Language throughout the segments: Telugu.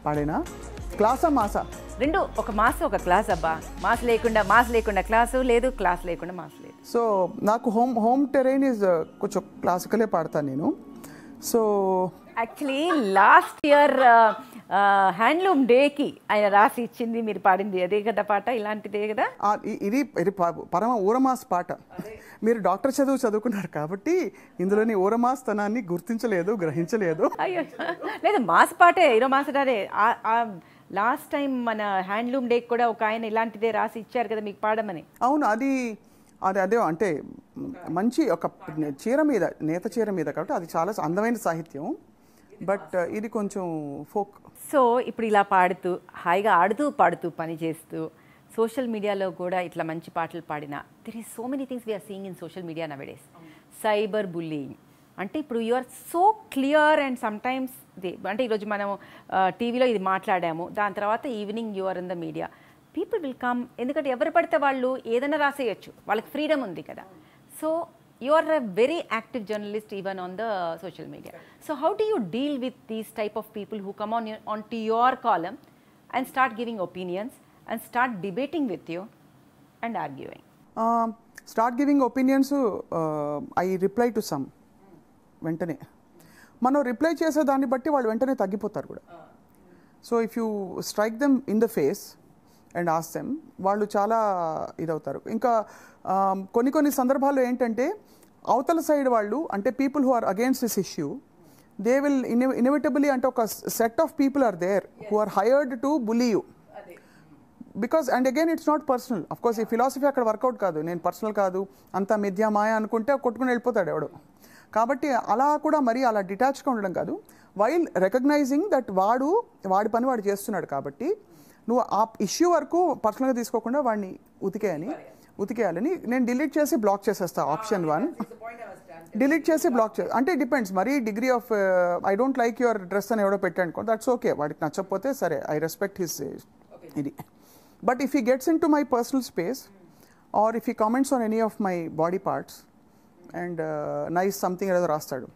పాడేనా? క్లాసా మాసా? రెండు, ఒక మాస్ ఒక క్లాస్ అబ్బా. మాస్ లేకుండా క్లాసు లేదు, క్లాస్ లేకుండా మాస్ లేదు. సో నాకు హోమ్ టెరైన్ ఈజ్ కొంచెం క్లాసికలే పాడతాను నేను. So actually last year handloom డేకి ఆయన రాసి ఇచ్చింది మీరు పాడింది అదే కదా పాట, ఇలాంటిదే కదా ఇది పరమ ఊరమాస్ పాట. మీరు డాక్టర్ చదువుకున్నారు కాబట్టి ఇందులోని ఊరమాస్తనాన్ని గుర్తించలేదు, గ్రహించలేదు. అయ్యో లేదు, మాస్ పాటే, హీరో మాస్ అదే. లాస్ట్ టైం మన హ్యాండ్లూమ్ డే కూడా ఒక ఆయన ఇలాంటిదే రాసి ఇచ్చారు కదా మీకు పాడమని. అవును, అదే అంటే మంచి ఒక చీర మీద, నేత చీర మీద, కాబట్టి అది చాలా అందమైన సాహిత్యం. బట్ ఇది కొంచెం ఫోక్. సో ఇప్పుడు ఇలా పాడుతూ హాయిగా ఆడుతూ పాడుతూ పని చేస్తూ సోషల్ మీడియాలో కూడా ఇట్లా మంచి పాటలు పాడినా there is so many things we are seeing in social media nowadays. Cyber bullying అంటే ఇప్పుడు you are so clear and sometimes అంటే ఈరోజు మనం టీవీలో ఇది మాట్లాడాము, దాని తర్వాత evening you are in the media, people will come. ఎందుకంటే ఎవరు పడితే వాళ్ళు ఏదైనా రాసేయచ్చు, వాళ్ళకి ఫ్రీడమ్ ఉంది కదా. So you are a very active journalist even on the social media. So how do you deal with these type of people who come onto your column and start giving opinions and start debating with you and arguing? Start giving opinions, I reply to some. వెంటనే మనం రిప్లై చేసే దాన్ని బట్టి వాళ్ళు వెంటనే తగ్గిపోతారు కూడా. So if you strike them in the face and ask them, వాళ్ళు చాలా ఇదవుతారు. ఇంకా కొన్ని సందర్భాల్లో ఏంటంటే అవతల సైడ్ వాళ్ళు అంటే people who are against this issue, they will inevitably అంటే ఒక set of people are there who are hired to bully you. Because and again it's not personal. Of course ఈ ఫిలాసఫీ అక్కడ వర్కౌట్ కాదు, నేను పర్సనల్ కాదు, అంతా మిథ్యా మాయ అనుకుంటే కొట్టుకుని వెళ్ళిపోతాడు ఎవడు. కాబట్టి అలా కూడా మరి అలా డిటాచ్గా ఉండడం కాదు, వైల్ రికగ్నైజింగ్ దట్ వాడి పని వాడు చేస్తున్నాడు. కాబట్టి నువ్వు ఆ ఇష్యూ వరకు పర్సనల్గా తీసుకోకుండా వాడిని ఉతికేయాలని నేను డిలీట్ చేసి బ్లాక్ చేసేస్తాను. ఆప్షన్ 1 డిలీట్ చేసి బ్లాక్ చేసి, అంటే డిపెండ్స్ మరి degree of I don't like your dress అని ఎవడో పెట్టాను అనుకో, దట్స్ ఓకే, వాడికి నచ్చకపోతే సరే, ఐ రెస్పెక్ట్ హిస్ ఇది. But if he gets into my personal space or if he comments on any of my body parts and nice something ఏదో రాస్తాడు,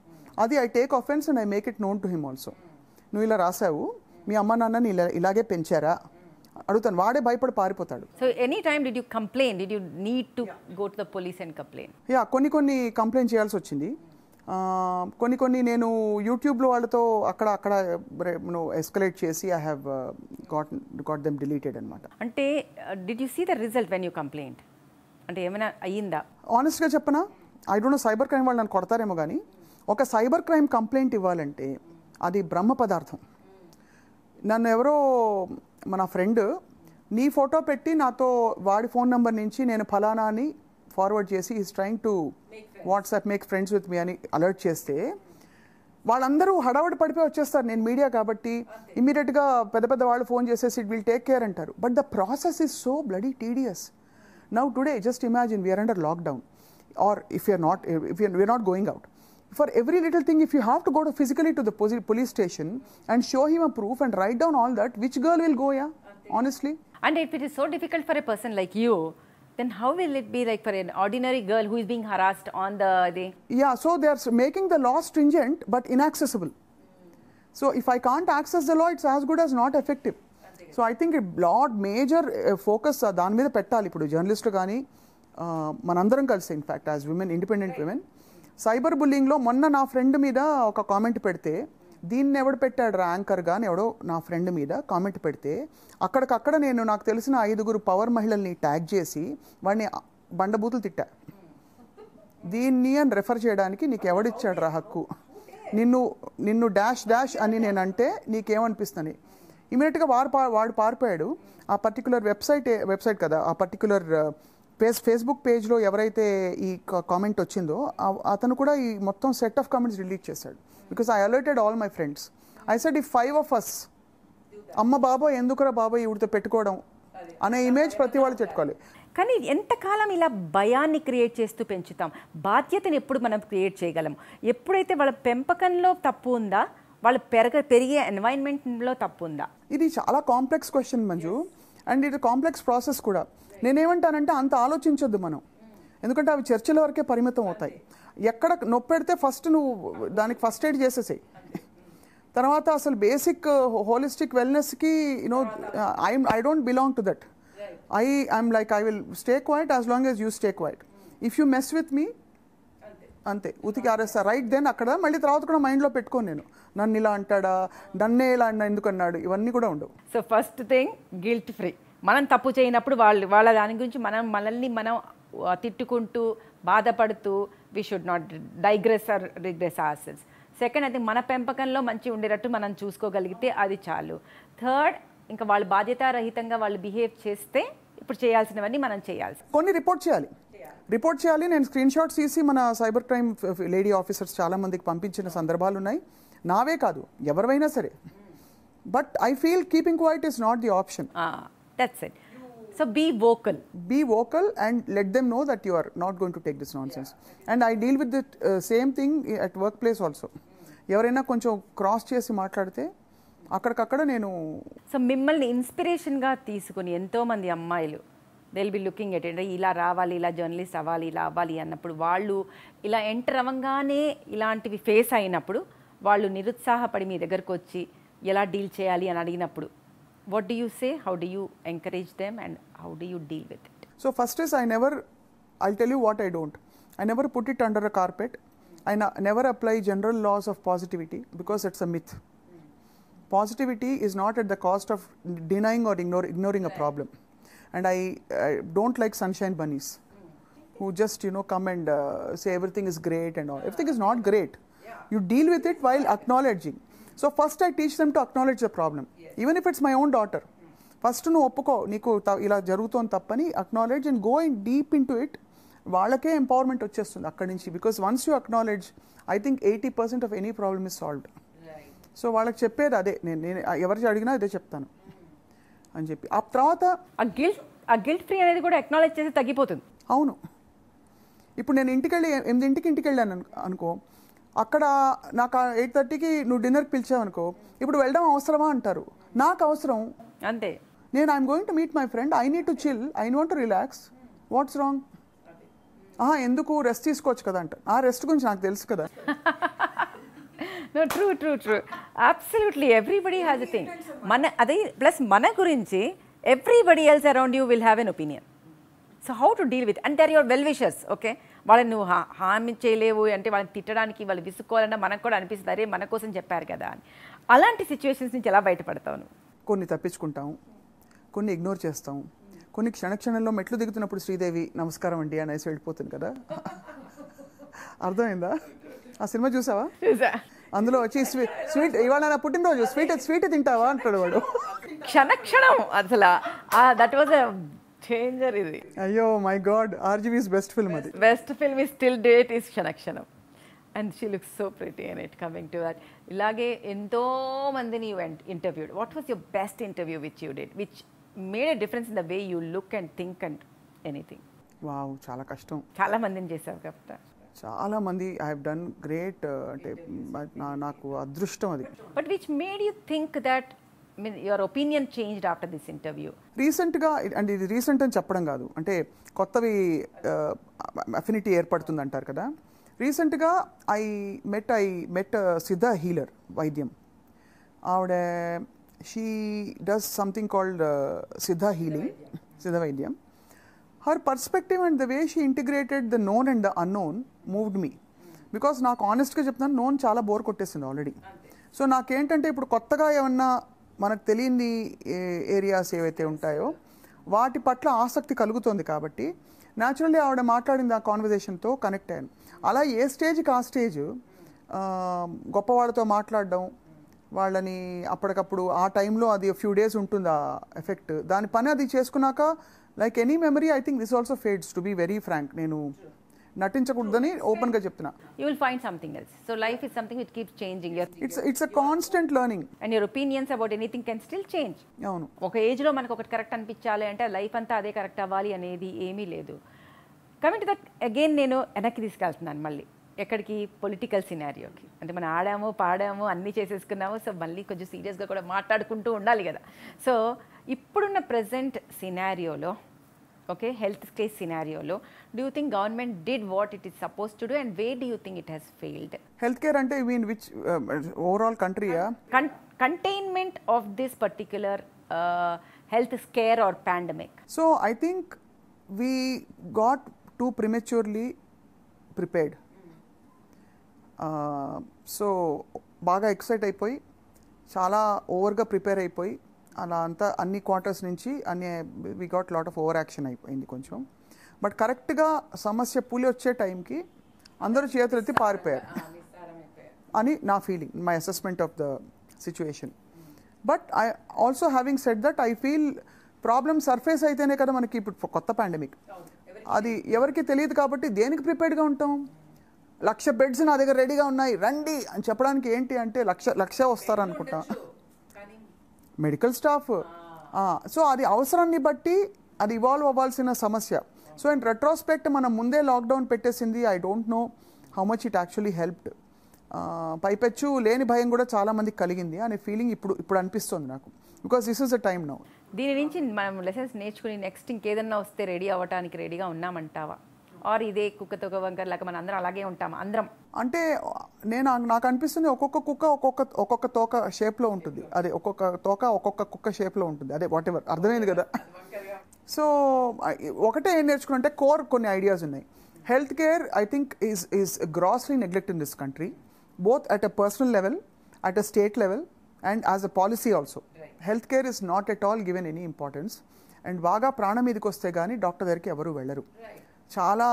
అది I take offence and I make it known to him also. నువ్వు ఇలా రాసావు, మీ అమ్మ నాన్నని ఇలాగే పెంచారా అడుగుతాను, వాడే భయపడి పారిపోతాడు. So any time did you complain, did you need to go to the police and complain? Yeah, కొన్ని కంప్లైంట్ చేయాల్సి వచ్చింది. కొన్ని నేను యూట్యూబ్లో వాళ్ళతో అక్కడ ఎస్కలేట్ చేసి I have got them deleted అనమాట. అంటే did you see the result when you complaint? అంటే ఏమైనా అయ్యిందా? ఆనెస్ట్గా చెప్పనా, I don't know, cyber crime వాళ్ళు నన్ను కొడతారేమో కానీ ఒక సైబర్ క్రైమ్ కంప్లైంట్ ఇవ్వాలంటే అది బ్రహ్మ పదార్థం. నన్ను ఎవరో మన ఫ్రెండ్ నీ ఫోటో పెట్టి నాతో వాడి ఫోన్ నెంబర్ నుంచి నేను ఫలానా అని ఫార్వర్డ్ చేసి is trying to WhatsApp make friends with me అని అలర్ట్ చేస్తే వాళ్ళందరూ హడావడి పడిపోయి వచ్చేస్తారు. నేను మీడియా కాబట్టి ఇమీడియట్గా పెద్ద వాళ్ళు ఫోన్ చేసేసి ఇట్ విల్ టేక్ కేర్ అంటారు. But the process is so bloody tedious. Now today just imagine we're under lockdown or if we're not going out. For every little thing, if you have to go physically to the police station and show him a proof and write down all that, which girl will go, yeah? Honestly. And if it is so difficult for a person like you, then how will it be like for an ordinary girl who is being harassed on the day? Yeah, so they are making the law stringent but inaccessible. So if I can't access the law, it's as good as not effective. So I think a lot major focus దాని మీద పెట్టాలి ఇప్పుడు జర్నలిస్టులు కానీ మనందరం కలిసి, in fact as women, independent women. Cyber బుల్లింగ్లో మొన్న నా ఫ్రెండ్ మీద ఒక కామెంట్ పెడితే, దీన్ని ఎవడు పెట్టాడు యాంకర్గా అని ఎవడో నా ఫ్రెండ్ మీద కామెంట్ పెడితే అక్కడికక్కడ నేను నాకు తెలిసిన 5 పవర్ మహిళల్ని ట్యాగ్ చేసి వాడిని బండబూతులు తిట్టా. దీన్ని అని రెఫర్ చేయడానికి నీకు ఎవడిచ్చాడు రా హక్కు? నిన్ను డాష్ అని నేనంటే నీకేమనిపిస్తుంది? ఇమీడియట్గా వాడు పారిపోయాడు. ఆ పర్టికులర్ వెబ్సైట్ కదా, ఆ పర్టికులర్ ఫేస్బుక్ పేజ్లో ఎవరైతే ఈ కామెంట్ వచ్చిందో అతను కూడా ఈ మొత్తం సెట్ ఆఫ్ కామెంట్స్ డిలీట్ చేశాడు. Because I alerted all my friends. I said ఈ 5 of us అమ్మ బాబోయ్ ఎందుకురా బాబోయ్ ఇవిడితో పెట్టుకోవడం అనే ఇమేజ్ ప్రతి వాళ్ళు చెట్టుకోవాలి. కానీ ఎంతకాలం ఇలా భయాన్ని క్రియేట్ చేస్తూ పెంచుతాం? బాధ్యతను ఎప్పుడు మనం క్రియేట్ చేయగలం? ఎప్పుడైతే వాళ్ళ పెంపకంలో తప్పు ఉందా, వాళ్ళు పెరిగే ఎన్వైరన్మెంట్లో తప్పు ఉందా? ఇది చాలా కాంప్లెక్స్ క్వశ్చన్ మంజు, అండ్ ఇది కాంప్లెక్స్ ప్రాసెస్ కూడా. నేనేమంటానంటే అంత ఆలోచించొద్దు మనం, ఎందుకంటే అవి చర్చల వరకే పరిమితం అవుతాయి. ఎక్కడ నొప్పెడితే ఫస్ట్ నువ్వు దానికి ఫస్ట్ ఎయిడ్ చేసేసాయి. తర్వాత అసలు బేసిక్ హోలిస్టిక్ వెల్నెస్కి you know I don't belong to that. I'm like I will stay quiet as long as you stay quiet. If you mess with me అంతే ఉతికి ఆరేస్తా రైట్ దెన్ అక్కడ. మళ్ళీ తర్వాత కూడా మైండ్లో పెట్టుకోను నేను, నన్ను ఇలా అంటాడా, నన్నే ఇలా అన్నా ఎందుకు అన్నాడు, ఇవన్నీ కూడా ఉండవు. So first thing guilt free. మనం తప్పు చేయనప్పుడు వాళ్ళ దాని గురించి మనల్ని మనం తిట్టుకుంటూ బాధపడుతూ we should not digress or regress ourselves. Second అయితే మన పెంపకంలో మంచి ఉండేటట్టు మనం చూసుకోగలిగితే అది చాలు. థర్డ్, ఇంకా వాళ్ళు బాధ్యతారహితంగా వాళ్ళు బిహేవ్ చేస్తే ఇప్పుడు చేయాల్సినవన్నీ మనం చేయాల్సి కొన్ని రిపోర్ట్ చేయాలి. నేను స్క్రీన్ షాట్స్ తీసి మన సైబర్ క్రైమ్ లేడీ ఆఫీసర్స్ చాలా మందికి పంపించిన సందర్భాలు ఉన్నాయి, నావే కాదు ఎవరివైనా సరే. But I feel keeping quiet is not the option. That's it. So be vocal and let them know that you are not going to take this nonsense. And I deal with the same thing at workplace also. ఎవరైనా కొంచెం క్రాస్ చేసి మాట్లాడితే అక్కడికక్కడ నేను. సో మిమ్మల్ని ఇన్స్పిరేషన్గా తీసుకుని ఎంతోమంది అమ్మాయిలు they will be looking at it, ఇలా రావాలి, ఇలా జర్నలిస్ట్ అవ్వాలి, ఇలా అవ్వాలి అన్నప్పుడు వాళ్ళు ఇలా ఎంటర్ అవ్వగానే ఇలాంటివి ఫేస్ అయినప్పుడు వాళ్ళు నిరుత్సాహపడి మీ దగ్గరకు వచ్చి ఎలా డీల్ చేయాలి అని అడిగినప్పుడు what do you say, how do you encourage them, and how do you deal with it? So first is I'll tell you what I don't. I never put it under a carpet. I never apply general laws of positivity because it's a myth. Positivity is not at the cost of denying or ignoring a problem. And I don't like sunshine bunnies who just come and say everything is great and all. Everything is not great. You deal with it while acknowledging. So first I teach them to acknowledge the problem. Even if it's my own daughter, first నువ్వు ఒప్పుకో నీకు ఇలా జరుగుతోంది తప్పని, acknowledge and go in deep in to it. వాళ్ళకే ఎంపవర్మెంట్ వచ్చేస్తుంది అక్కడి నుంచి. Because once you acknowledge, I think 80% of any problem is solved. So వాళ్ళకి చెప్పేది అదే, నేను ఎవరికి అడిగినా అదే చెప్తాను అని చెప్పి. ఆ తర్వాత ఆ గిల్ట్ ఫ్రీ అనేది కూడా అక్నాలెడ్జ్ చేసి తగ్గిపోతుంది. అవును. ఇప్పుడు నేను ఇంటికి వెళ్ళాను అనుకో, అక్కడ నాకు 8:30కి నువ్వు డిన్నర్కి పిలిచావనుకో, ఇప్పుడు వెళ్ళడం అవసరమా అంటారు. నాకు అవసరం అంతే. నేను I'm going to meet my friend, I need to chill, I want to relax, what's wrong? ఎందుకు రెస్ట్ తీసుకోవచ్చు కదా అంట. ఆ రెస్ట్ గురించి నాకు తెలుసు కదా. No, true. Absolutely, everybody has a thing. అదే ప్లస్ మన గురించి everybody else around you will have an opinion. So how to deal with it? And they're your well-wishers, okay? వాళ్ళని నువ్వు హామీ చేయలేవు అంటే వాళ్ళని తిట్టడానికి, వాళ్ళు విసుక్కోవాలన్నా మనకు కూడా అనిపిస్తుంది, అరే మన కోసం చెప్పారు కదా అని. అలాంటి సిచ్యువేషన్స్ నుంచి ఎలా బయటపడతావు నువ్వు? కొన్ని తప్పించుకుంటాము, కొన్ని ఇగ్నోర్ చేస్తాము, కొన్ని క్షణంలో మెట్లు దిగుతున్నప్పుడు శ్రీదేవి నమస్కారం అండి అనేసి వెళ్ళిపోతుంది కదా. అర్థమైందా? ఆ సినిమా చూసావా? అందులో వచ్చి స్వీట్ ఇవాళ నా పుట్టినరోజు, స్వీట్ తింటావా అంటాడు వాడు. క్షణం అసలు దట్ వాజ్ ఎ చేంజర్ ఇది. అయ్యో my god, RGV's best film అది. Best film is still date is Kshanam. And she looks so pretty in it. Coming to that, ఇలాగే ఎంతో మందిని you interviewed. What was your best interview which you did which made a difference in the way you look and think and anything? Wow, చాలా కష్టం. చాలా మందిని చేసావు కాబట్టి. చాలా మంది ఐ హావ్ డన్ గ్రేట్, అంటే నాకు అదృష్టం అది. But which made you think that your opinion changed after this interview? రీసెంట్గా, అంటే ఇది రీసెంట్ అని చెప్పడం కాదు, అంటే కొత్తవి అఫినిటీ ఏర్పడుతుంది అంటారు కదా. రీసెంట్గా ఐ మెట్ సిద్ధ హీలర్, వైద్యం. ఆవిడ షీ డస్ సంథింగ్ కాల్డ్ సిద్ధ హీలింగ్, సిద్ధ వైద్యం. Her perspective and the way she integrated the known and the unknown moved me. Because నాకు ఆనెస్ట్గా చెప్తున్నాను, నోన్ చాలా బోర్ కొట్టేసింది ఆల్రెడీ. సో నాకేంటంటే ఇప్పుడు కొత్తగా ఏమన్నా మనకు తెలియని ఏరియాస్ ఏవైతే ఉంటాయో వాటి పట్ల ఆసక్తి కలుగుతుంది. కాబట్టి న్యాచురల్లీ ఆవిడ మాట్లాడింది ఆ కాన్వర్జేషన్తో కనెక్ట్ అయ్యాను. అలా ఏ స్టేజ్కి ఆ స్టేజ్ గొప్పవాళ్ళతో మాట్లాడడం, వాళ్ళని అప్పటికప్పుడు ఆ టైంలో అది ఫ్యూ డేస్ ఉంటుంది ఆ ఎఫెక్ట్. దాని పని అది చేసుకున్నాక like any memory I think this also fades, to be very frank. నేను నటించకూడదని ఓపెన్ గా చెప్తున్నా. You will find something else. So life is something which keeps changing. It's a constant learning. And your opinions about anything can still change. అవును. ఒక ఏజ్ లో మనకు ఒకటి కరెక్ట్ అనిపించాలి అంటే లైఫ్ అంతా అదే కరెక్ట్ అవ్వాలి అనేది ఏమీ లేదు. కమింగ్ టు దట్ అగైన్, నేను వెనక్కి తీసుకెళ్తున్నాను మళ్ళీ ఎక్కడికి, పొలిటికల్ సినారియోకి. అంటే మనం ఆడాము, పాడాము, అన్నీ చేసేసుకున్నాము. సో మళ్ళీ కొంచెం సీరియస్గా కూడా మాట్లాడుకుంటూ ఉండాలి కదా. సో ఇప్పుడున్న present సినారియోలో okay, health case scenario lo, do you think government did what it is supposed to do, and where do you think it has failed? Healthcare ante you mean which overall country? Containment of this particular health scare or pandemic. So I think we got too prematurely prepared. So బాగా ఎక్సైట్ అయిపోయి చాలా ఓవర్గా ప్రిపేర్ అయిపోయి అలా అంతా అన్ని క్వార్టర్స్ నుంచి we got lot of over action అయిపోయింది కొంచెం. బట్ కరెక్ట్గా సమస్య పులి వచ్చే టైంకి అందరూ చేతులెత్తి పారిపోయారు అని నా feeling, my assessment of the situation. But I also having said that I feel problem surface అయితేనే కదా మనకి ఇప్పుడు కొత్త పాండమిక్, అది ఎవరికి తెలియదు కాబట్టి దేనికి ప్రిపేర్డ్గా ఉంటాం. 1,00,000 బెడ్స్ నా దగ్గర రెడీగా ఉన్నాయి రండి అని చెప్పడానికి ఏంటి అంటే లక్ష వస్తారనుకుంటా మెడికల్ స్టాఫ్. సో అది అవసరాన్ని బట్టి అది ఇవాల్వ్ అవ్వాల్సిన సమస్య. సో ఇన్ రెట్రోస్పెక్ట్ మనం ముందే లాక్డౌన్ పెట్టేసింది. I don't know how much it actually helped. పైపెచ్చు లేని భయం కూడా చాలా మందికి కలిగింది అనే ఫీలింగ్ ఇప్పుడు అనిపిస్తుంది నాకు, because this is the time now. దీని నుంచి మనం లెసన్స్ నేర్చుకుని నెక్స్ట్ ఇంకేదన్నా వస్తే రెడీ అవ్వడానికి రెడీగా ఉన్నామంటావా, ఆర్ ఇదే కుక్కతో వంకర్ లాగా మనం అందరం అలాగే ఉంటాం అందరం? అంటే నాకు అనిపిస్తుంది ఒక్కొక్క కుక్క ఒక్కొక్క తోక షేప్లో ఉంటుంది, అదే ఒక్కొక్క తోక ఒక్కొక్క కుక్క షేప్లో ఉంటుంది, అదే వాట్ ఎవర్, అర్థమైంది కదా. సో ఒకటే ఏం నేర్చుకున్నంటే కోర్ కొన్ని ఐడియాస్ ఉన్నాయి. Health care I think is grossly neglect in this country, both at a personal level, at a state level, and as a policy also. Right. Healthcare is not at all given any importance. And బాగా ప్రాణం మీదకి వస్తే కానీ డాక్టర్ దగ్గరికి ఎవరు వెళ్ళరు. చాలా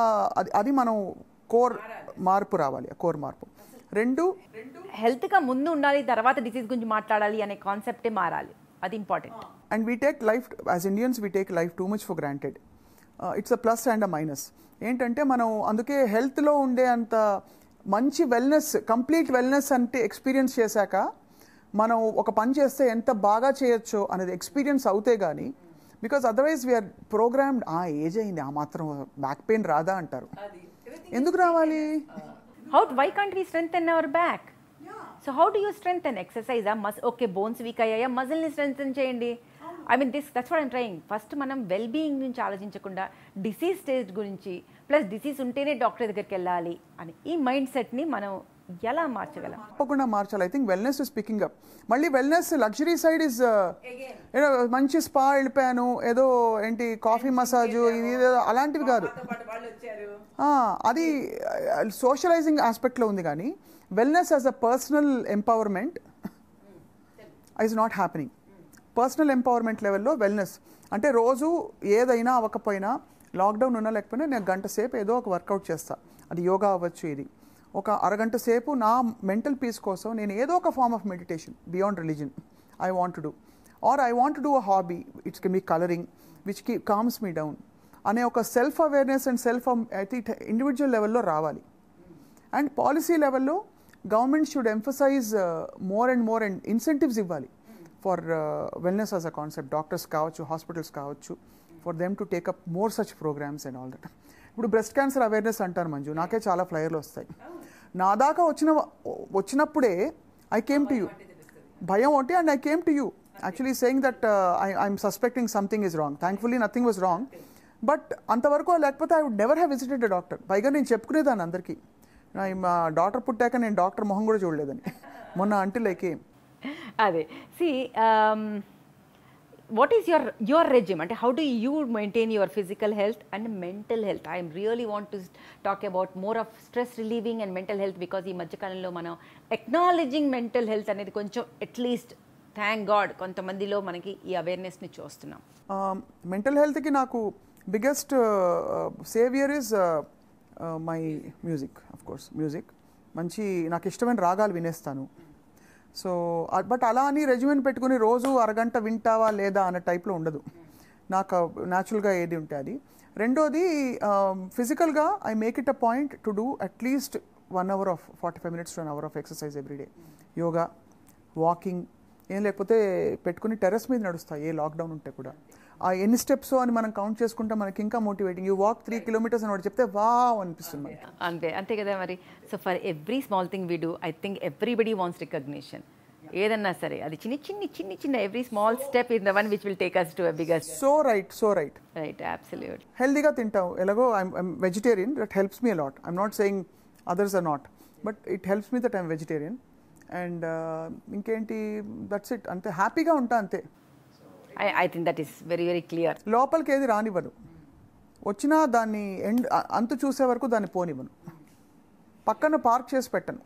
అది మనం కోర్ మార్పు రావాలి, కోర్ మార్పు. రెండు హెల్త్గా ముందు ఉండాలి, తర్వాత డిసీజ్ గురించి మాట్లాడాలి అనే కాన్సెప్టే మారాలి, అది important. And we take life, as Indians we take life too much for granted. It's a plus and a minus. ఏంటంటే మనం అందుకే హెల్త్లో ఉండే అంత మంచి వెల్నెస్, కంప్లీట్ వెల్నెస్ అంటే ఎక్స్పీరియన్స్ చేశాక మనం ఒక పని చేస్తే ఎంత బాగా చేయొచ్చో అనేది ఎక్స్పీరియన్స్ అవుతే కానీ, because otherwise we are programmed age అయింది ఆ మాత్రం బ్యాక్ పెయిన్ రాదా అంటారు. ఎందుకు రావాలి? Why can't we strengthen our back? So how do you strengthen? ఎక్సర్సైజా? ఓకే బోన్స్ వీక్ అయ్యాయా, మజిల్ని స్ట్రెంగ్థెన్ చేయండి. I mean that's what I'm trying. First మనం వెల్ బీయింగ్ నుంచి ఆలోచించకుండా డిసీజ్ స్టేజ్ గురించి, ప్లస్ డిసీజ్ ఉంటేనే డాక్టర్ దగ్గరికి వెళ్ళాలి అని ఈ మైండ్ సెట్ని మనం ఎలా మార్చగలం? తప్పకుండా మార్చాలి. I think wellness is picking up. మళ్ళీ వెల్నెస్ లగ్జరీ సైడ్ ఇస్ మంచి స్పా వెళ్ళిపోయాను, ఏదో ఏంటి కాఫీ మసాజు ఇది అలాంటివి కాదు, అది సోషలైజింగ్ ఆస్పెక్ట్లో ఉంది. కానీ wellness as a personal empowerment is not happening. Personal empowerment లెవెల్లో వెల్నెస్ అంటే రోజు ఏదైనా అవ్వకపోయినా, లాక్డౌన్ ఉన్నా లేకపోయినా నేను గంట సేపు ఏదో ఒక వర్కౌట్ చేస్తాను. అది యోగా అవ్వచ్చు, ఇది ఒక అరగంట సేపు నా మెంటల్ పీస్ కోసం నేను ఏదో ఒక form of meditation beyond religion I want to do, or I want to do a hobby it's can be colouring which calms me down అనే ఒక self awareness and self I think individual లెవెల్లో రావాలి. అండ్ పాలసీ లెవెల్లో government should emphasise more and more and incentives ఇవ్వాలి for wellness as a concept. Doctors కావచ్చు, హాస్పిటల్స్ కావచ్చు, for them to take up more such programmes and all that. ఇప్పుడు బ్రెస్ట్ క్యాన్సర్ అవేర్నెస్ అంటారు మంజు, నాకే చాలా ఫ్లైయర్లు వస్తాయి. నా దాకా వచ్చినప్పుడే ఐ కేమ్ టు యూ, భయం ఒకటి, and I came to you actually saying that I'm suspecting something is wrong. Thankfully nothing was wrong. But అంతవరకు లేకపోతే I would never have visited a doctor. పైగా నేను చెప్పుకునేదాన్ని అందరికీ, మా డాక్టర్ పుట్టాక నేను డాక్టర్ మొహం కూడా చూడలేదని మొన్న అంటే లైక్ అదే. See what is your regime, and how do you maintain your physical health and mental health? I really want to talk about more of stress relieving and mental health, because ఈ మధ్య కాలంలో మనం acknowledging mental health అనేది కొంచెం అట్లీస్ట్ థ్యాంక్ గాడ్ కొంతమందిలో మనకి ఈ అవేర్నెస్ని చూస్తున్నాం. మెంటల్ హెల్త్కి నాకు biggest saviour is my music. Of course music మంచి నాకు ఇష్టమైన రాగాలు వినేస్తాను. సో బట్ అలా అని రెజ్యూమెన్ పెట్టుకుని రోజు అరగంట వింటావా లేదా అన్న టైప్లో ఉండదు నాకు, న్యాచురల్గా ఏది ఉంటే అది. రెండోది ఫిజికల్గా I make it a point to do at least 1 hour of 45 minutes to an hour of exercise every day. Yoga, walking, ఏం లేకపోతే పెట్టుకుని టెర్రస్ మీద నడుస్తాయి ఏ లాక్డౌన్ ఉంటే కూడా. ఆ ఎన్ని స్టెప్స్ అని మనం కౌంట్ చేసుకుంటే మనకి ఇంకా మోటివేటింగ్. యూ వాక్ 3 kilometers అని వాడు చెప్తే వావ్ అనిపిస్తుంది. అంతే కదా మరి. So for every small thing we do, I think everybody wants recognition. ఏదన్నా సరే అది చిన్న every small step in the one which will take us to a bigger. So right right, absolute. హెల్దీగా తింటావు, ఎలాగో I'm vegetarian, that helps me a lot. I'm not saying others are not, but it helps me that I'm vegetarian. And ఇంకేంటి, దట్స్ ఇట్. అంతే, హ్యాపీగా ఉంటా అంతే. I think that is very very clear. లోపలికి ఏది రానివ్వను, వచ్చినా దాన్ని అంతు చూసే వరకు దాన్ని పోనివ్వను, పక్కన పార్క్ చేసి పెట్టను.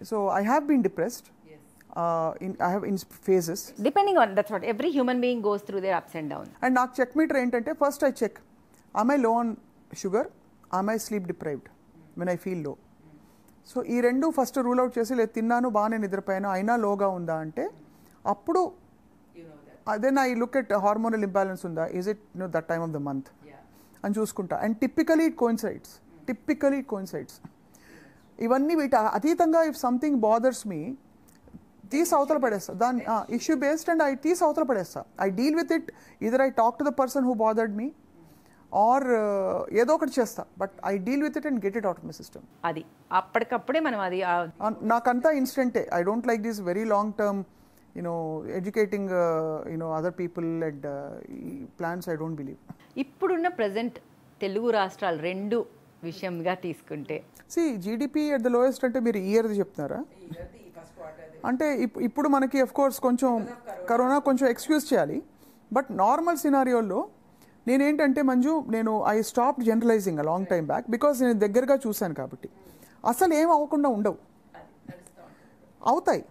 So I have been depressed, I have in phases. Depending on, that's what every human being goes through their ups and downs. And నాకు చెక్ మీటర్ ఏంటంటే, first I check, am I low on sugar, am I sleep deprived when I feel low. So ఈ రెండు ఫస్ట్ రూల్ అవుట్ చేసి, లేదు తిన్నాను బాగానే నిద్రపోయాను అయినా లోగా ఉందా అంటే, అప్పుడు then I look at hormonal imbalance ఉందా, is it that time of the month అని చూసుకుంటా. And typically it coincides. ఇవన్నీ వీటి అతీతంగా ఇఫ్ సంథింగ్ బాదర్స్ మీ, తీసి అవతల పడేస్తా దాన్ని, ఇష్యూ బేస్డ్, అండ్ ఐ తీసి అవతల పడేస్తా. I deal with it, either I talk to the person who bothered me, or ఏదో ఒకటి చేస్తా, but I deal with it and get it out of my system. అది అప్పటికప్పుడే మనం అది నాకంతా ఇన్స్టెంటే. I don't like this very long term educating other people and plans. I don't believe. ఇప్పుడున్న ప్రజెంట్ తెలుగు రాష్ట్రాలు రెండు విషయంగా తీసుకుంటే, జీడిపి అట్ ద లోయెస్ట్ అంటే మీరు ఇయర్ది చెప్తున్నారా? అంటే ఇప్పుడు మనకి అఫ్ కోర్స్ కొంచెం కరోనా కొంచెం ఎక్స్క్యూజ్ చేయాలి, బట్ నార్మల్ సినారియోల్లో నేనేంటంటే Manju, I stop generalising a long time back, because నేను దగ్గరగా చూశాను కాబట్టి. అసలు ఏం అవ్వకుండా ఉండవు, అవుతాయి,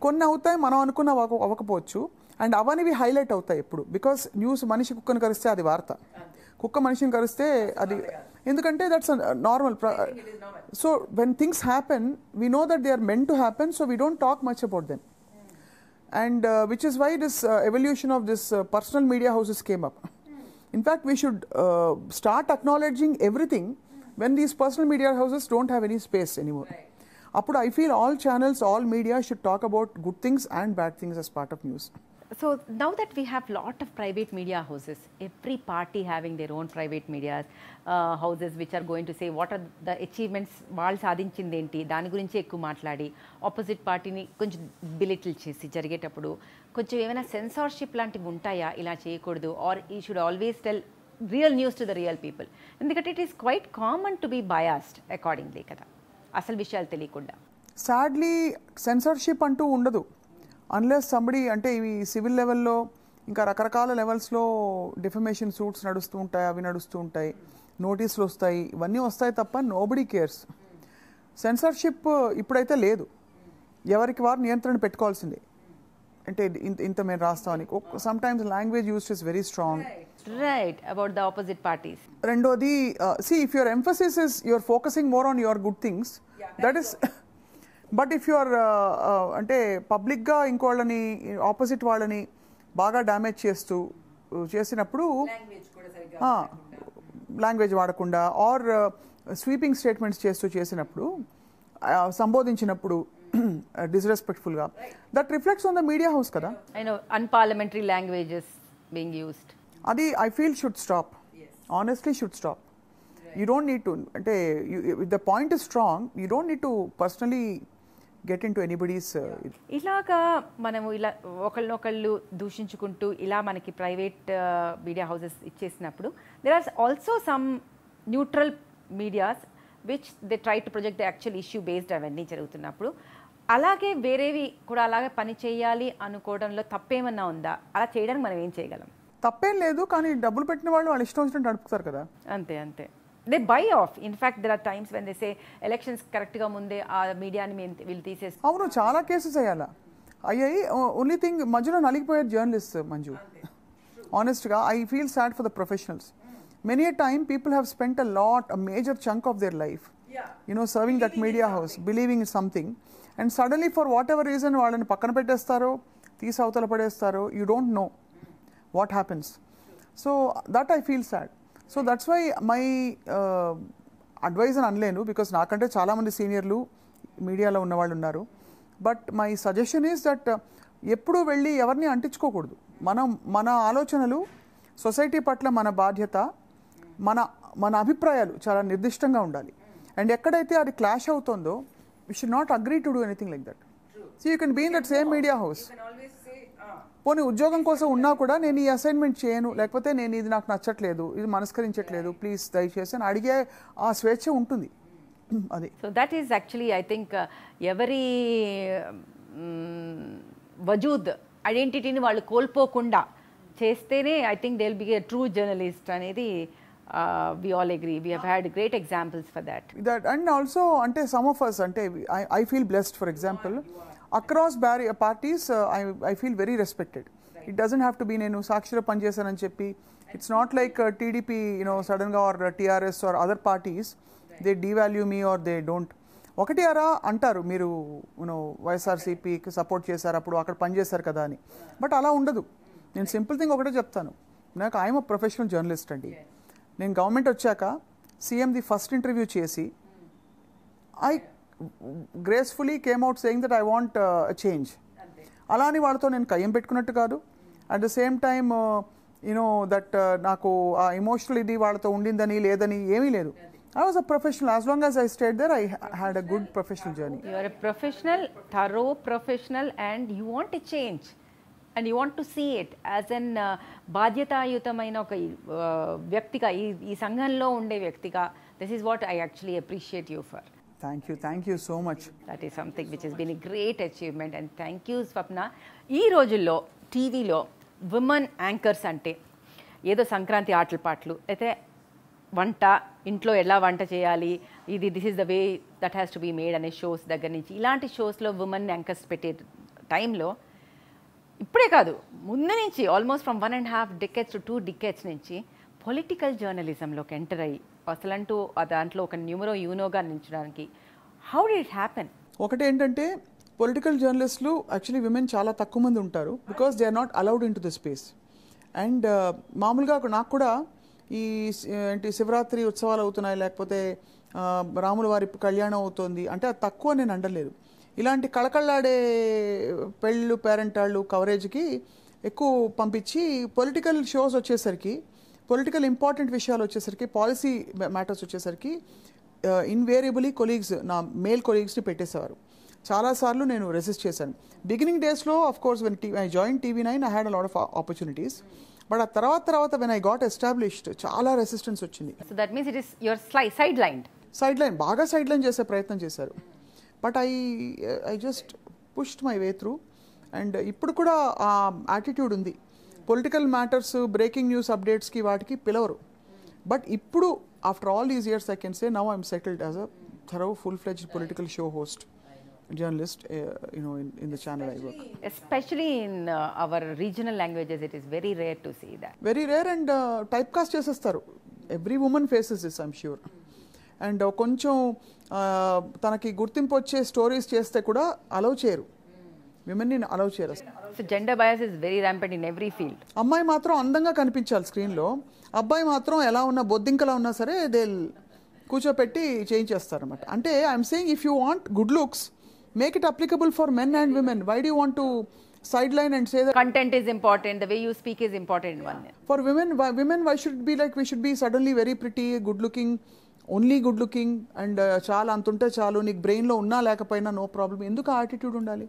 కొన్ని అవుతాయి, మనం అనుకున్న అవ్వకపోవచ్చు, అండ్ అవనివి హైలైట్ అవుతాయి ఎప్పుడు. బికాస్ న్యూస్ మనిషి కుక్కను కరిస్తే అది వార్త, కుక్క మనిషిని కరిస్తే అది, ఎందుకంటే that's normal. So when things happen, we know that they are meant to happen, so we don't talk much about them. And which is why this evolution of this personal media houses came up. In fact, we should start acknowledging everything when these personal media houses don't have any space anymore. Appudu I feel all channels, all media should talk about good things and bad things as part of news. So now that we have lot of private media houses, every party having their own private media houses which are going to say what are the achievements వాళ్ళు సాధించింది ఏంటి దాని గురించి ఎక్కువ మాట్లాడి ఆపోజిట్ పార్టీని కొంచెం బిలిటిల్ చేసి జరిగేటప్పుడు కొంచెం ఏమైనా సెన్సార్షిప్ లాంటివి ఉంటాయా, ఇలా చేయకూడదు, or we should always tell real news to the real people? ఎందుకంటే it is quite common to be biased accordingly కదా, అసలు విషయాలు తెలియకుండా. సాడ్లీ సెన్సార్షిప్ అంటూ ఉండదు, అన్లెస్ సంబడి, అంటే ఇవి సివిల్ లెవెల్లో ఇంకా రకరకాల లెవెల్స్లో డిఫమేషన్ సూట్స్ నడుస్తూ ఉంటాయి, అవి నడుస్తూ ఉంటాయి, నోటీసులు వస్తాయి, ఇవన్నీ వస్తాయి తప్ప నోబడీ కేర్స్. సెన్సార్షిప్ ఇప్పుడైతే లేదు, ఎవరికి వారు నియంత్రణ పెట్టుకోవాల్సిందే. అంటే ఇంత మేము రాస్తామని, sometimes language use is very strong. Right, about the opposite parties. రెండోది, if your emphasis is your focusing more on your good things, that is. But if you're అంటే పబ్లిక్గా ఇంకోళ్ళని, ఆపోజిట్ వాళ్ళని బాగా డ్యామేజ్ చేసినప్పుడు, లాంగ్వేజ్ వాడకుండా ఆర్ స్వీపింగ్ స్టేట్మెంట్స్ చేసినప్పుడు, సంబోధించినప్పుడు డిస్రెస్పెక్ట్ఫుల్గా, that reflects on the media house కదా. I know unparliamentary languages being used, అది I feel should stop, honestly should stop. You don't need to, అంటే the point is strong, you don't need to personally get into anybody's. ఇలాగా మనము ఇలా ఒకళ్ళనొకళ్ళు దూషించుకుంటూ ఇలా మనకి ప్రైవేట్ మీడియా హౌసెస్ ఇచ్చేసినప్పుడు, there are also some neutral medias which they try to project the actual issue based అవన్నీ జరుగుతున్నప్పుడు, అలాగే వేరేవి కూడా అలాగే పని చేయాలి అనుకోవడంలో తప్పేమన్నా ఉందా? అలా చేయడానికి మనం ఏం చేయగలం? తప్పేం లేదు, కానీ డబ్బులు పెట్టిన వాళ్ళు వాళ్ళు ఇష్టం వచ్చినట్టు నడుపుతారు కదా. అంతే అంతే, they buy off. In fact there are times when they say elections కరెక్ట్గా ముందే ఆ మీడియాని వీళ్ళు తీసేసి. అవును, చాలా కేసెస్ అయ్యాయి. ఓన్లీ థింగ్ మధ్యలో నలిగిపోయారు జర్నలిస్ట్ మంజు. ఆనెస్ట్గా I feel sad for the professionals. Many a time people have spent a major chunk of their life, serving that media house, believing in something, and suddenly for whatever reason వాళ్ళని పక్కన పెట్టేస్తారో, తీసి అవతల పడేస్తారో, you don't know what happens. So that I feel sad. So that's why my advice అని అనలేను, because నాకంటే చాలామంది సీనియర్లు మీడియాలో ఉన్నవాళ్ళు ఉన్నారు. But my suggestion is that ఎప్పుడూ వెళ్ళి ఎవరిని అంటించుకోకూడదు. మన ఆలోచనలు, సొసైటీ పట్ల మన బాధ్యత, మన అభిప్రాయాలు చాలా నిర్దిష్టంగా ఉండాలి. అండ్ ఎక్కడైతే అది క్లాష్ అవుతుందో, we should not agree to do anything like that. So you can be in that same media house. పోనీ ఉద్యోగం కోసం ఉన్నా కూడా నేను ఈ అసైన్మెంట్ చేయను, లేకపోతే నేను ఇది నాకు నచ్చట్లేదు, ఇది మనస్కరించట్లేదు, ప్లీజ్ దయచేసి అని అడిగే ఆ స్వేచ్ఛ ఉంటుంది. అది so that is actually I think ఎవరి వజూద్ ఐడెంటిటీని వాళ్ళు కోల్పోకుండా చేస్తేనే I think they will be a true journalist అనేది we all agree. We have had great examples for that. And also ante some of us ante I feel blessed, for example across parties I feel very respected. It doesn't have to be nenu sakshira panchesanani cheppi, it's not like TDP sudden ga or TRS or other parties they devalue me or they don't. ఒకటి అరా అంటారు మీరు వైఎస్ఆర్సీపీకి సపోర్ట్ చేశారు అప్పుడు అక్కడ పనిచేశారు కదా అని, బట్ అలా ఉండదు. నేను సింపుల్ థింగ్ ఒకటే చెప్తాను, నాకు ఐఎమ్ అ ప్రొఫెషనల్ జర్నలిస్ట్ అండి. నేను గవర్నమెంట్ వచ్చాక సీఎంది ఫస్ట్ ఇంటర్వ్యూ చేసి I gracefully came out saying that I want change. అలా అని వాళ్ళతో నేను కయ్యం పెట్టుకున్నట్టు కాదు. At the same time that నాకు ఆ ఎమోషనల్ ఇది వాళ్ళతో ఉండిందని లేదని ఏమీ లేదు. I was a professional. As long as I stayed there, I had a good professional journey. You are a professional, thorough professional, and you want to change. And you want to see it as an బాధ్యతాయుతమైన ఒక వ్యక్తిగా ఈ సంఘంలో ఉండే వ్యక్తిగా. This is what I actually appreciate you for. Thank you so much. That is something which has been a great achievement, and thank you Swapna. ఈ రోజుల్లో టీవీలో విమెన్ యాంకర్స్ అంటే ఏదో సంక్రాంతి ఆటల పాటలు అయితే వంట ఇంట్లో ఎలా వంట చేయాలి, this is the way that has to be made అనే షోస్ దగ్గర నుంచి ఇలాంటి షోస్లో విమెన్ యాంకర్స్ పెట్టే టైంలో ఇప్పుడే కాదు ముందు నుంచి almost from 1.5 decades to 2 decades నుంచి పొలిటికల్ జర్నలిజంలోకి ఎంటర్ అయ్యి అసలంటూ దాంట్లో ఒక న్యూమరో యూనోగా నిలిచడానికి హౌ డి ఇట్ హ్యాపెన్? ఒకటి ఏంటంటే పొలిటికల్ జర్నలిస్టులు యాక్చువల్లీ విమెన్ చాలా తక్కువ మంది ఉంటారు, because they are not allowed in to the space. And మామూలుగా నాకు కూడా ఈ ఏంటి శివరాత్రి ఉత్సవాలు అవుతున్నాయి, లేకపోతే రాముల వారి కళ్యాణం అవుతుంది అంటే అది తక్కువ నేను అండలేదు. ఇలాంటి కళకళలాడే పెళ్ళు పేరెంటాళ్ళు కవరేజ్కి ఎక్కువ పంపించి పొలిటికల్ షోస్ వచ్చేసరికి, పొలిటికల్ ఇంపార్టెంట్ విషయాలు వచ్చేసరికి, పాలసీ మ్యాటర్స్ వచ్చేసరికి ఇన్వేరియబుల్లీ కొలీగ్స్ నా మేల్ కొలీగ్స్ని పెట్టేసేవారు. చాలాసార్లు నేను రెసిస్ట్ చేశాను. బిగినింగ్ డేస్లో of course when I join TV9 I had a lot of opportunities. But ఆ తర్వాత వెన్ ఐ గాట్ ఎస్టాబ్లిష్డ్ చాలా రెసిస్టెన్స్ వచ్చింది. So that means it is your side line బాగా సైడ్ లైన్ చేసే ప్రయత్నం చేశారు. But I just pushed my way through. And ఇప్పుడు కూడా ఆ యాటిట్యూడ్ ఉంది. పొలిటికల్ మ్యాటర్స్ బ్రేకింగ్ న్యూస్ అప్డేట్స్కి వాటికి పిలవరు. బట్ ఇప్పుడు after all these years I can say now I'm settled as a thorough full-fledged political show host, journalist, in the channel I work. Especially in our regional languages, it is very rare to see that. Very rare, and typecast చేసేస్తారు. Every woman faces this, I'm sure. And కొంచెం తనకి గుర్తింపు వచ్చే స్టోరీస్ చేస్తే కూడా అలౌ చేయరు, విమెన్ని అలౌ చేయరు. So gender bias is very rampant in every field. అమ్మాయి మాత్రం అందంగా కనిపించాలి స్క్రీన్లో, అబ్బాయి మాత్రం ఎలా ఉన్నా బొద్దింకలా ఉన్నా సరే దే కూర్చోపెట్టి చేయించేస్తారన్నమాట. అంటే I'm saying if you want good looks, make it applicable for men and women. Why do you want to sideline and say that content is important, the way you speak is important in one? For women why should it be like we should be suddenly very pretty, good looking, only good looking, and chaala antunte chalu nik brain lo unna lekapoyina no problem, enduku attitude undali?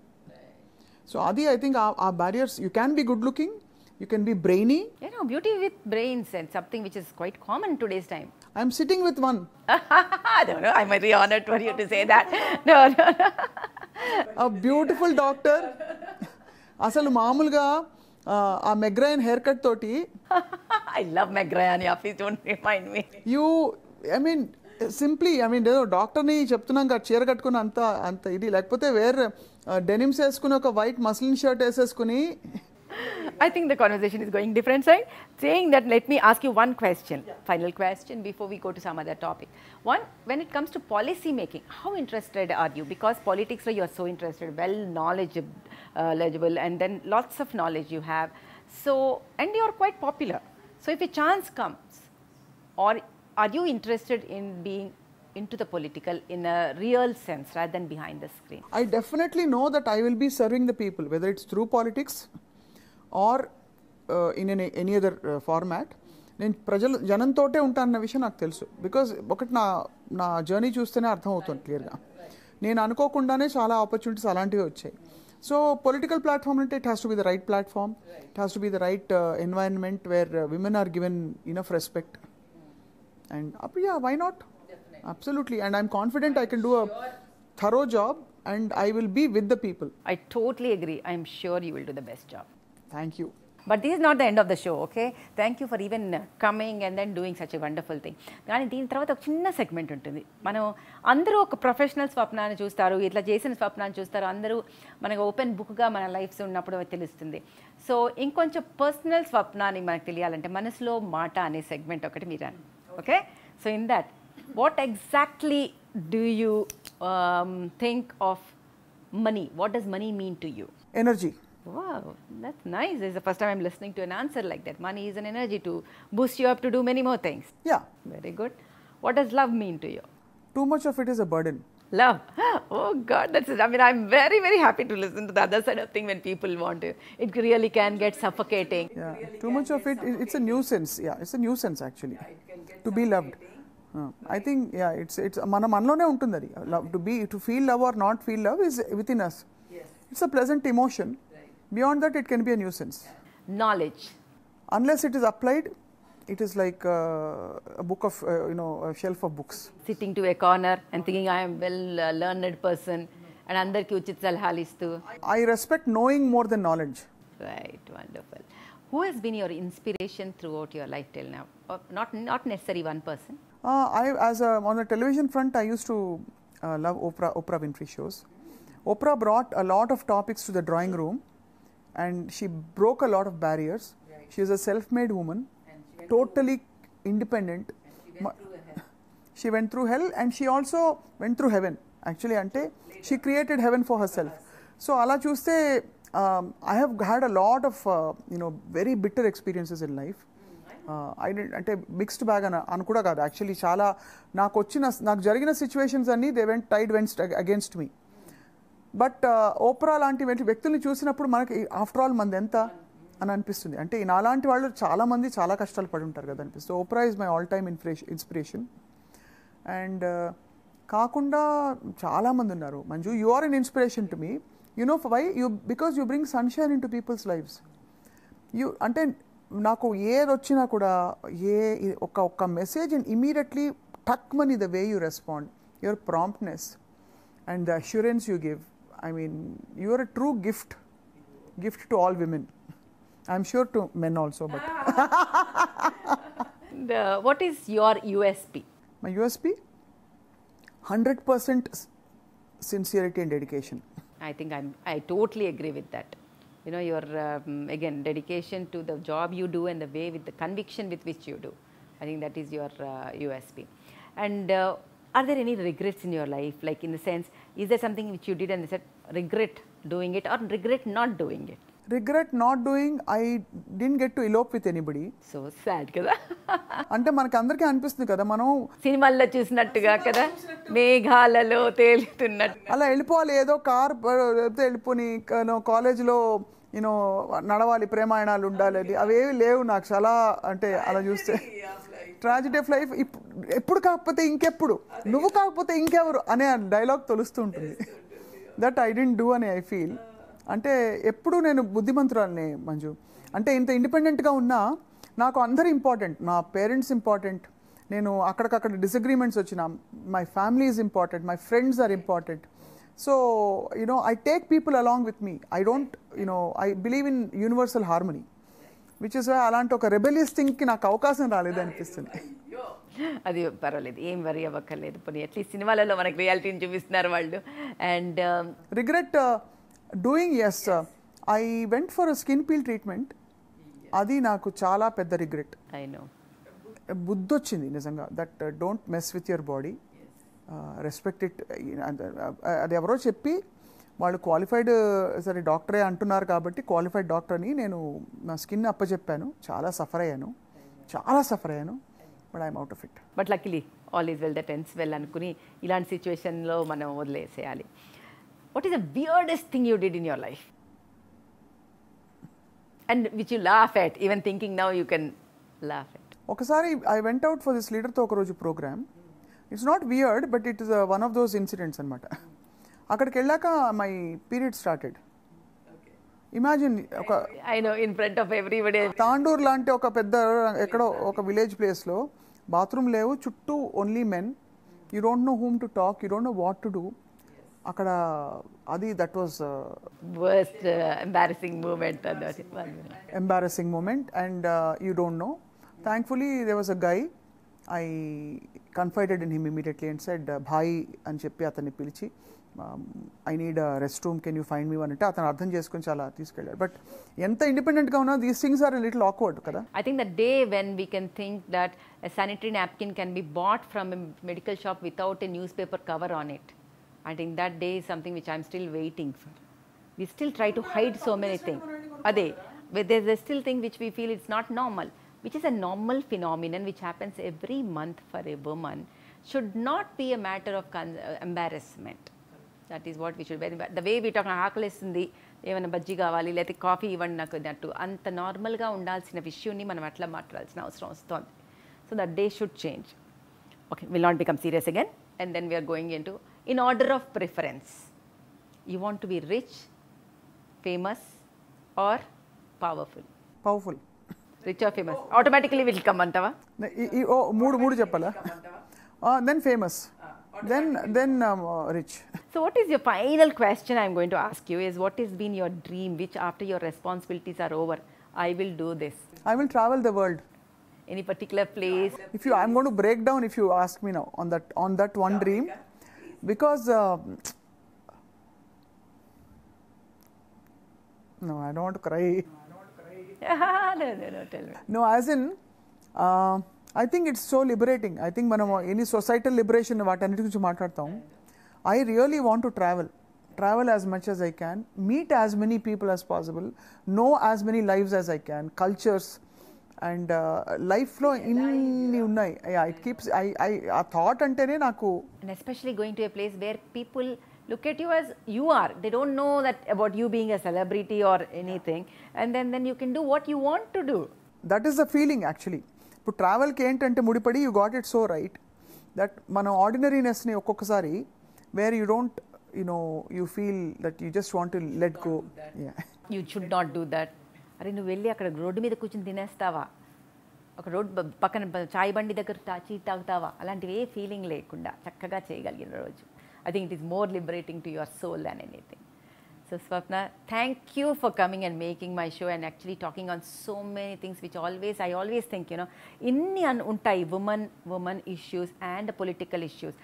So adi I think our barriers. You can be good looking, you can be brainy. Beauty with brains and something which is quite common in today's time. I'm sitting with one. I don't know, I'm very honored for you to say that. No. A beautiful doctor. అసలు మామూలుగా ఆ మెగ్రయన్ హెయిర్ కట్ తోటి I love Megrayan, yeah, please don't remind me. Simply ఏదో డాక్టర్ని చెప్తున్నాం కదా చీర కట్టుకుని అంత ఇది, లేకపోతే వేరే డెనిమ్స్ వేసుకుని ఒక వైట్ మస్లిన్ షర్ట్ వేసేసుకుని. I think the conversation is going different side. Saying that, let me ask you one question, final question before we go to some other topic. One, when it comes to policy making, how interested are you? Because politics, you are so interested, well knowledgeable, and then lots of knowledge you have. So, and you are quite popular. So if a chance comes, or are you interested in being into the political in a real sense rather than behind the screen? I definitely know that I will be serving the people, whether it's through politics or in any other format. నేను జనంతోటే ఉంటానన్న విషయం నాకు తెలుసు. బికాజ్ ఒకటి నా జర్నీ చూస్తేనే అర్థమవుతుంది క్లియర్గా. నేను అనుకోకుండానే చాలా ఆపర్చునిటీస్ అలాంటివి వచ్చాయి. సో పొలిటికల్ ప్లాట్ఫామ్ అంటే it has to be the right platform, it has to be the right environment where women are given enough respect. And yeah, why not? Definitely. Absolutely. And I'm confident I can do a thorough job and I will be with the people. I totally agree. I'm sure you will do the best job. Thank you. But this is not the end of the show, okay? Thank you for even coming and then doing such a wonderful thing. కానీ దీని తర్వాత ఒక చిన్న సెగ్మెంట్ ఉంటుంది. మనం అందరూ ఒక ప్రొఫెషనల్ స్వప్నాన్ని చూస్తారు, ఇట్లా చేసిన స్వప్నాన్ని చూస్తారు. అందరూ మనకు ఓపెన్ బుక్గా మన లైఫ్స్ ఉన్నప్పుడు తెలుస్తుంది. సో ఇంకొంచెం పర్సనల్ స్వప్నాన్ని మనకు తెలియాలంటే మనసులో మాట అనే సెగ్మెంట్ ఒకటి మీరు అన్న. Okay, so in that, what exactly do you think of money? What does money mean to you? Energy. Wow, that's nice. This is the first time I'm listening to an answer like that. Money is an energy to boost you up to do many more things. Yeah. Very good. What does love mean to you? Too much of it is a burden. Love. Oh God, that's it. I mean, I'm very, very happy to listen to the other side of thing when people want to. It really can get suffocating. Yeah, too much of it, it's a nuisance. Yeah, it's a nuisance actually. To be loved. I think, yeah, it's మన మనలోనే ఉంటుంది అది. Love, to feel love or not feel love is within us. Yes. It's a pleasant emotion. Right. Beyond that, it can be a nuisance. Knowledge. Unless it is applied, it is like a book of, a shelf of books. Sitting to a corner and thinking I am well learned person and andarki uchit salahal istu. I respect knowing more than knowledge. Right, wonderful. Who has been your inspiration throughout your life till now? Not necessarily one person. On the television front, I used to love Oprah Winfrey shows. Oprah brought a lot of topics to the drawing room, and she broke a lot of barriers. Right. She is a self-made woman, totally independent. She went through hell, and she also went through heaven. Actually, ante she created heaven for herself. So, ala chuste, I have had a lot of very bitter experiences in life. అంటే మిక్స్డ్ బ్యాగ్ అని కూడా కాదు, యాక్చువల్లీ చాలా నాకు జరిగిన సిచ్యువేషన్స్ అన్నీ they went against me. But opera లాంటి వ్యక్తుల్ని చూసినప్పుడు మనకి ఆఫ్టర్ ఆల్ మంది ఎంత అని అనిపిస్తుంది. అంటే నాలాంటి వాళ్ళు చాలామంది చాలా కష్టాలు పడి ఉంటారు కదా అనిపిస్తుంది. Oprah is my all time inspiration. And కాకుండా చాలామంది ఉన్నారు. Manju, you are an inspiration to me. You know why? Because you bring sunshine in to people's lifes. అంటే నాకు ఏది వచ్చినా కూడా ఒక్క message and immediately tuck money the way you respond, your promptness and the assurance you give. I mean you are a true gift to all women. I'm sure to men also. But what is your USP? My USP? 100% sincerity and dedication. I think I totally agree with that. Your again dedication to the job you do and the way with the conviction with which you do. I think that is your USP. And are there any regrets in your life? Like, in the sense, is there something which you did and you said regret doing it or regret not doing it? Regret not doing, I didn't get to elope with anybody. So sad కదా. అంటే మనకి అందరికీ అనిపిస్తుంది కదా, మనం సినిమాల్లో చూసినట్టుగా కదా, మేఘాలలో తేలుతున్నట్టు అలా వెళ్ళిపోవాలి, ఏదో కార్ వెళ్ళిపోయి కాలేజీలో నడవాలి, ప్రేమాయణాలు ఉండాలి, అవేవి లేవు నాకు. చాలా అంటే అలా చూస్తే ట్రాజెడీ ఆఫ్ లైఫ్. ఎప్పుడు కాకపోతే ఇంకెప్పుడు, నువ్వు కాకపోతే ఇంకెవరు అనే డైలాగ్ తొలుస్తూ ఉంటుంది. దట్ ఐ డెంట్ డూ అని ఐ ఫీల్. అంటే ఎప్పుడు నేను బుద్ధిమంతురాలనే మంజు. అంటే ఇంత ఇండిపెండెంట్గా ఉన్నా నాకు అందరూ ఇంపార్టెంట్. నా పేరెంట్స్ ఇంపార్టెంట్. నేను అక్కడికక్కడ డిసగ్రీమెంట్స్ వచ్చినా my family is important, my friends are important. So I take people along with me. I don't I believe in universal harmony, which is అలాంటి ఒక రెబెలియస్ థింగ్కి నాకు అవకాశం రాలేదు అనిపిస్తుంది. అది పర్వాలేదు, ఏం వరీ అవ్వక్కర్లేదు. పోనీ అట్లీస్ట్ సినిమాలలో మనకు రియాలిటీని చూపిస్తున్నారు వాళ్ళు. And regret doing, yes, I went for a skin peel treatment. అది నాకు చాలా పెద్ద రిగ్రెట్. I know. బుద్ధి వచ్చింది నిజంగా. That don't mess with your body, respect it. అది ఎవరో చెప్పి వాళ్ళు క్వాలిఫైడ్, సరే డాక్టరే అంటున్నారు కాబట్టి క్వాలిఫైడ్ డాక్టర్ అని నేను నా స్కిన్ అప్పచెప్పాను. చాలా సఫర్ అయ్యాను. But I'm out of it. But luckily all is well that ends well అనుకుని ఇలాంటి సిచ్యువేషన్లో మనం వదిలేసేయాలి. What is the weirdest thing you did in your life? And which you laugh at, even thinking now you can laugh at. ఒకసారి I went out for this లీడర్తో ఒకరోజు programme. It's not weird, but it is one of those incidents అనమాట. అక్కడికి వెళ్ళాక మై పీరియడ్ స్టార్టెడ్. ఇమాజిన్ ఒక I know, in front of everybody. Tandur లాంటి ఒక పెద్ద ఎక్కడో ఒక విలేజ్ ప్లేస్లో బాత్రూమ్ లేవు, చుట్టూ only men, you don't know whom to talk, you don't know what to do. అక్కడ అది that was Worst embarrassing moment. embarrassing moment, and you don't know. Thankfully there was a guy, I confided in him immediately and said, bhai అని చెప్పి అతన్ని పిలిచి, I need a restroom, can you find me one అంటే అతను అర్థం చేసుకొని చాలా తీసుకెళ్ళాడు. బట్ ఎంత ఇండిపెండెంట్గా ఉన్నా these things are little awkward కదా. I think the day when we can think that a sanitary napkin can be bought from a medical shop without a newspaper cover on it, I think that day is something which I'm still waiting for. We still try to hide so many things. Ade, there's still thing which we feel it's not normal, which is a normal phenomenon which happens every month for a woman, should not be a matter of embarrassment. That is what we should be. The way we talk, ఆకలిస్తుంది, ఏమైనా బజ్జీ కావాలి లేకపోతే కాఫీ ఇవ్వండి నాకు అన్నట్టు, అంత నార్మల్గా ఉండాల్సిన విషయాన్ని మనం అట్లా మాట్లాడాల్సిన అవసరం వస్తుంది. So that day should change. Okay, will not become serious again, and then we're going in to in order of preference. You want to be rich, famous or powerful? Powerful. Rich or famous automatically will come అంటావా? మూడు చెప్పాలా? Then famous, then rich. So what is your final question I'm going to ask you is, what has been your dream which after your responsibilities are over, I will do this? I will travel the world. Any particular place? I'm going to break down if you ask me now on that one dream, because no, I don't want to cry. No, tell me. No, as in I think it's so liberating. I think మనం ఎనీ సొసైటల్ లిబరేషన్ వాటన్నిటి గురించి మాట్లాడతాం. I really want to travel as much as I can, meet as many people as possible, know as many lives as I can, cultures, and లైఫ్లో ఇన్ని ఉన్నాయి. It keeps ఆ థాట్ అంటేనే నాకు. And especially going to a place where people look at you as you are. They don't know that about you being a celebrity or anything, and then you can do what you want to do. That is the feeling actually. ఇప్పుడు ట్రావెల్కి ఏంటంటే ముడిపడి, you got it so right, that మన ఆర్డినరీనెస్ని ఒక్కొక్కసారి where you don't you feel that you just want to let go. You should not do that. అరే నువ్వు వెళ్ళి అక్కడ రోడ్డు మీద కూర్చొని తినేస్తావా, ఒక రోడ్డు పక్కన చాయ్ బండి దగ్గర టీ తాగుతావా, అలాంటివి ఏ ఫీలింగ్ లేకుండా చక్కగా చేయగలిగిన రోజు. I think it is more liberating to your soul than anything. So Swapna, thank you for coming and making my show and actually talking on so many things which I always think, inni untai woman issues and political issues.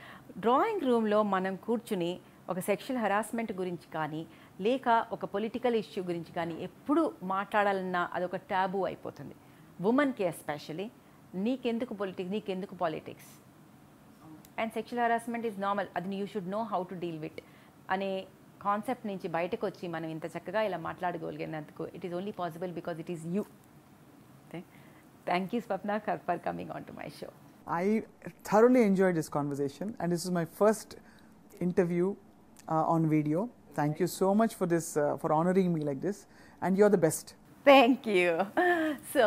Drawing room lo manam కూర్చుని ఒక సెక్షువల్ హరాస్మెంట్ గురించి కానీ లేక ఒక పొలిటికల్ ఇష్యూ గురించి కానీ ఎప్పుడు మాట్లాడాలన్నా అదొక టాబూ అయిపోతుంది. ఉమెన్కి ఎస్పెషలీ, నీకెందుకు politics and sexual harassment is normal, అది you should know how to deal with అనే కాన్సెప్ట్ నుంచి బయటకు వచ్చి మనం ఇంత చక్కగా ఇలా మాట్లాడగలిగినందుకు it is only possible because it is you. Thank you Swapna for coming on to my show. I thoroughly enjoyed this conversation, and this is my first interview on video. Thank you so much for this, for honoring me like this, and you're the best. Thank you. So,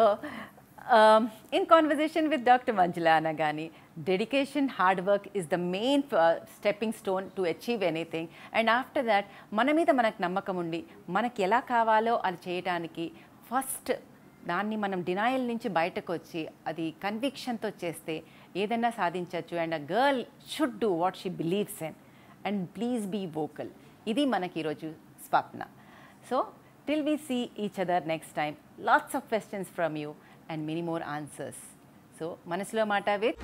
in conversation with Dr. Manjula Anagani, dedication, hard work is the main stepping stone to achieve anything. And after that, మన మీద మనకు నమ్మకం ఉండి మనకి ఎలా కావాలో అది చేయడానికి ఫస్ట్ దాన్ని మనం డినాయల్ నుంచి బయటకు వచ్చి అది కన్విక్షన్తో చేస్తే ఏదైనా సాధించవచ్చు. And a girl should do what she believes in and please be vocal. ఇది మనకి ఈరోజు Swapna. So till we see each other next time, lots of questions from you and many more answers. So మనసులో మాట with